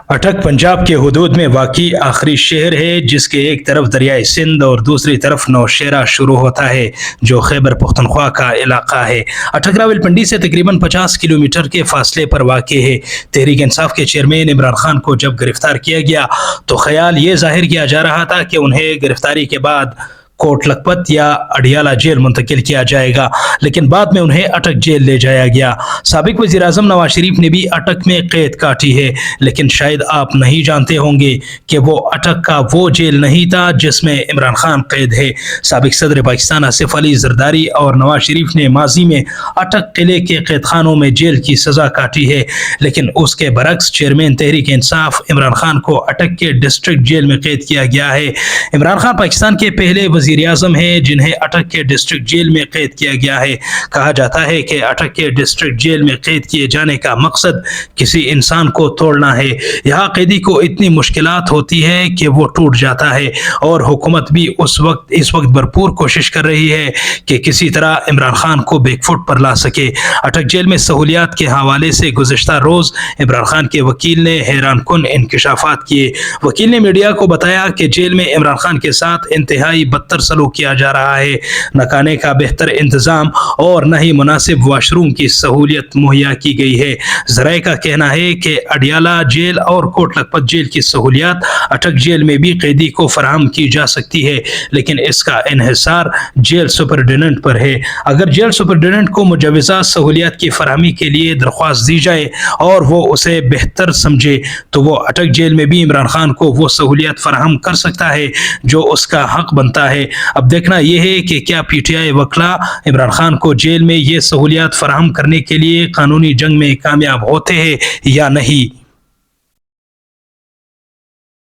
اٹک پنجاب کے حدود میں واقع آخری شہر ہے جس کے ایک طرف دریائے سندھ اور دوسری طرف نوشہرہ شروع ہوتا ہے جو خیبر پختونخوا کا علاقہ ہے۔ اٹک راولپنڈی سے تقریباً 50 کلومیٹر کے فاصلے پر واقع ہے۔ تحریک انصاف کے چیئرمین عمران خان کو جب گرفتار کیا گیا تو خیال یہ ظاہر کیا جا رہا تھا کہ انہیں گرفتاری کے بعد کوٹ لکھپت یا اڈیالہ جیل منتقل کیا جائے گا، لیکن بعد میں انہیں اٹک جیل لے جایا گیا۔ سابق وزیر اعظم نواز شریف نے بھی اٹک میں قید کاٹی ہے، لیکن شاید آپ نہیں جانتے ہوں گے کہ وہ اٹک کا وہ جیل نہیں تھا جس میں عمران خان قید ہے۔ سابق صدر پاکستان آصف علی زرداری اور نواز شریف نے ماضی میں اٹک قلعے کے قید خانوں میں جیل کی سزا کاٹی ہے، لیکن اس کے برعکس چیئرمین تحریک انصاف عمران خان کو اٹک کے ڈسٹرکٹ جیل میں قید کیا گیا ہے۔ عمران خان پاکستان کے پہلے وزیر اعظم ہیں جنہیں اٹک کے ڈسٹرکٹ جیل میں قید کیا گیا ہے۔ کہا جاتا ہے کہ اٹک کے ڈسٹرکٹ جیل میں قید کیے جانے کا مقصد کسی انسان کو توڑنا ہے۔ یہاں قیدی کو اتنی مشکلات ہوتی ہے کہ وہ ٹوٹ جاتا ہے، اور حکومت بھی اس وقت بھرپور کوشش کر رہی ہے کہ کسی طرح عمران خان کو بیک فٹ پر لا سکے۔ اٹک جیل میں سہولیات کے حوالے سے گزشتہ روز عمران خان کے وکیل نے حیران کن انکشافات کیے۔ وکیل نے میڈیا کو بتایا کہ جیل میں عمران خان کے ساتھ انتہائی بدتر سلوک کیا جا رہا ہے، نہ کھانے کا بہتر انتظام اور نہ ہی مناسب واش روم کی سہولیت مہیا کی گئی ہے۔ ذرائع کا کہنا ہے کہ اڈیالہ جیل اور کوٹ لکھپت جیل کی سہولیات اٹک جیل میں بھی قیدی کو فراہم کی جا سکتی ہے، لیکن اس کا انحصار جیل سپرنٹنڈنٹ پر ہے۔ اگر جیل سپرنٹنڈنٹ کو مجوزہ سہولیات کی فراہمی کے لیے درخواست دی جائے اور وہ اسے بہتر سمجھے تو وہ اٹک جیل میں بھی عمران خان کو وہ سہولیات فراہم کر سکتا ہے جو اس کا حق بنتا ہے۔ اب دیکھنا یہ ہے کہ کیا پی ٹی آئی وکلاء عمران خان کو جیل میں یہ سہولیات فراہم کرنے کے لیے قانونی جنگ میں کامیاب ہوتے ہیں یا نہیں۔